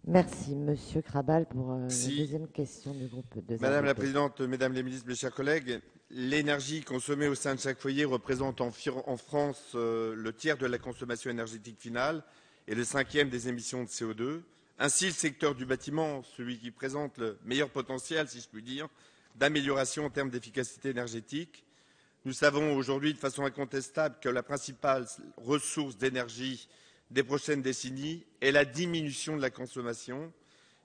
Merci. Monsieur Krabal pour la Si, deuxième question du groupe des Madame la RDP. Présidente, Mesdames les ministres, mes chers collègues, l'énergie consommée au sein de chaque foyer représente en France le tiers de la consommation énergétique finale et le cinquième des émissions de CO2. Ainsi, le secteur du bâtiment, celui qui présente le meilleur potentiel, si je puis dire, d'amélioration en termes d'efficacité énergétique. Nous savons aujourd'hui de façon incontestable que la principale ressource d'énergie des prochaines décennies est la diminution de la consommation.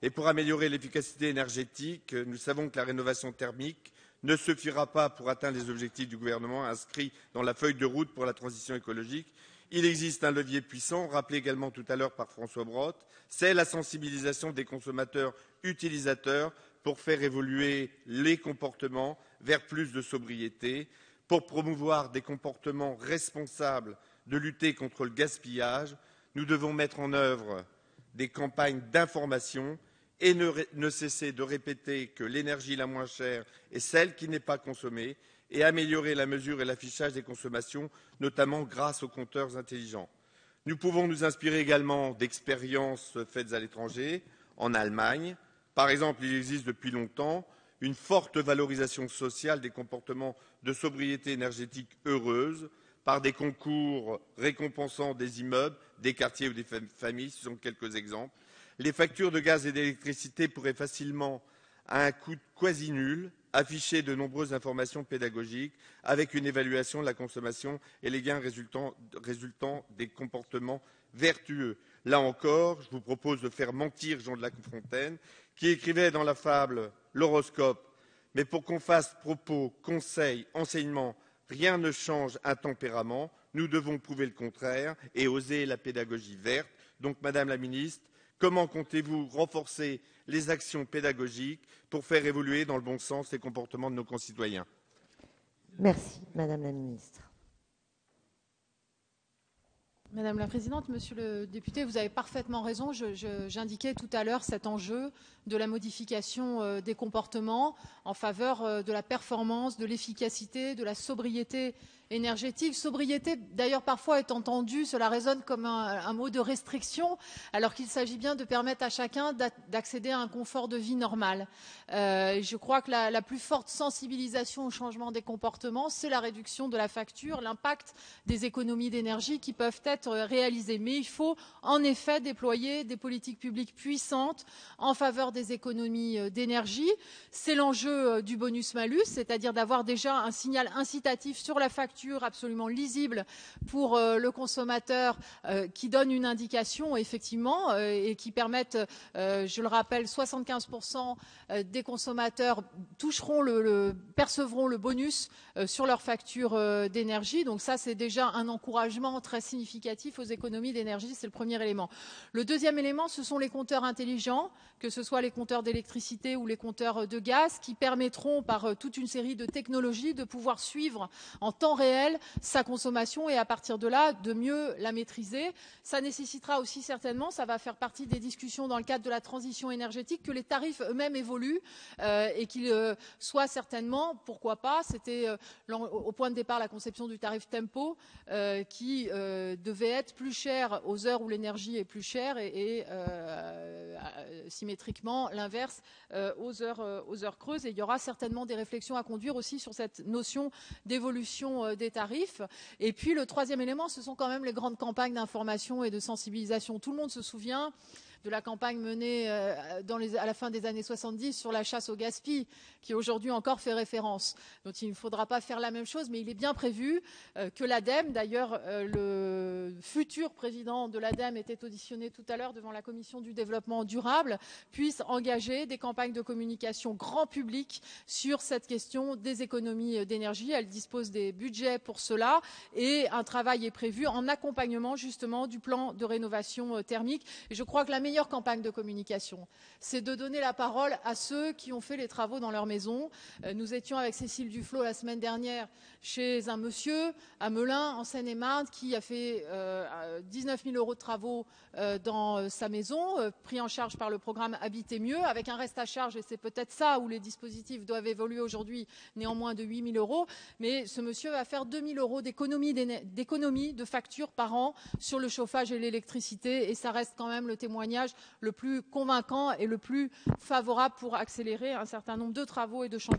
Et pour améliorer l'efficacité énergétique, nous savons que la rénovation thermique ne suffira pas pour atteindre les objectifs du gouvernement inscrits dans la feuille de route pour la transition écologique. Il existe un levier puissant, rappelé également tout à l'heure par François Brottes, c'est la sensibilisation des consommateurs utilisateurs pour faire évoluer les comportements vers plus de sobriété, pour promouvoir des comportements responsables de lutter contre le gaspillage. Nous devons mettre en œuvre des campagnes d'information et ne cesser de répéter que l'énergie la moins chère est celle qui n'est pas consommée et améliorer la mesure et l'affichage des consommations, notamment grâce aux compteurs intelligents. Nous pouvons nous inspirer également d'expériences faites à l'étranger, en Allemagne. Par exemple, il existe depuis longtemps une forte valorisation sociale des comportements de sobriété énergétique heureuse par des concours récompensant des immeubles, des quartiers ou des familles, ce sont quelques exemples. Les factures de gaz et d'électricité pourraient facilement, à un coût quasi nul, afficher de nombreuses informations pédagogiques avec une évaluation de la consommation et les gains résultant des comportements vertueux. Là encore, je vous propose de faire mentir Jean de La Fontaine, qui écrivait dans la fable L'horoscope. Mais pour qu'on fasse propos, conseils, enseignements, rien ne change un tempérament. Nous devons prouver le contraire et oser la pédagogie verte. Donc, Madame la Ministre, comment comptez-vous renforcer les actions pédagogiques pour faire évoluer dans le bon sens les comportements de nos concitoyens? Merci, Madame la Ministre. Madame la Présidente, Monsieur le député, vous avez parfaitement raison. J'indiquais tout à l'heure cet enjeu de la modification des comportements en faveur de la performance, de l'efficacité, de la sobriété énergétique. Sobriété, d'ailleurs, parfois est entendue, cela résonne comme un mot de restriction, alors qu'il s'agit bien de permettre à chacun d'accéder à un confort de vie normal. Je crois que la plus forte sensibilisation au changement des comportements, c'est la réduction de la facture, l'impact des économies d'énergie qui peuvent être réalisées. Mais il faut en effet déployer des politiques publiques puissantes en faveur des économies d'énergie. C'est l'enjeu du bonus-malus, c'est-à-dire d'avoir déjà un signal incitatif sur la facture absolument lisible pour le consommateur qui donne une indication effectivement et qui permettent, je le rappelle, 75% des consommateurs percevront le bonus sur leur facture d'énergie. Donc ça, c'est déjà un encouragement très significatif aux économies d'énergie. C'est le premier élément. Le deuxième élément, ce sont les compteurs intelligents, que ce soit les compteurs d'électricité ou les compteurs de gaz, qui permettront par toute une série de technologies de pouvoir suivre en temps réel sa consommation et à partir de là, de mieux la maîtriser. Ça nécessitera aussi certainement, ça va faire partie des discussions dans le cadre de la transition énergétique, que les tarifs eux-mêmes évoluent et qu'ils soient certainement, pourquoi pas, c'était au point de départ la conception du tarif tempo qui devait être plus cher aux heures où l'énergie est plus chère et symétriquement l'inverse aux heures creuses. Et il y aura certainement des réflexions à conduire aussi sur cette notion d'évolution des tarifs. Et puis le troisième élément, ce sont quand même les grandes campagnes d'information et de sensibilisation. Tout le monde se souvient de la campagne menée à la fin des années 70 sur la chasse au gaspillage, qui aujourd'hui encore fait référence. Donc il ne faudra pas faire la même chose, mais il est bien prévu que l'ADEME, d'ailleurs le futur président de l'ADEME était auditionné tout à l'heure devant la commission du développement durable, puisse engager des campagnes de communication grand public sur cette question des économies d'énergie. Elle dispose des budgets pour cela et un travail est prévu en accompagnement justement du plan de rénovation thermique. Et je crois que la meilleure campagne de communication, c'est de donner la parole à ceux qui ont fait les travaux dans leur maison. Nous étions avec Cécile Duflot la semaine dernière chez un monsieur à Melun, en Seine-et-Marne, qui a fait 19 000 € de travaux dans sa maison, pris en charge par le programme Habiter mieux, avec un reste à charge, et c'est peut-être ça où les dispositifs doivent évoluer aujourd'hui, néanmoins de 8 000 €. Mais ce monsieur va faire 2 000 € d'économie de facture par an sur le chauffage et l'électricité, et ça reste quand même le témoignage témoignage le plus convaincant et le plus favorable pour accélérer un certain nombre de travaux et de chantiers.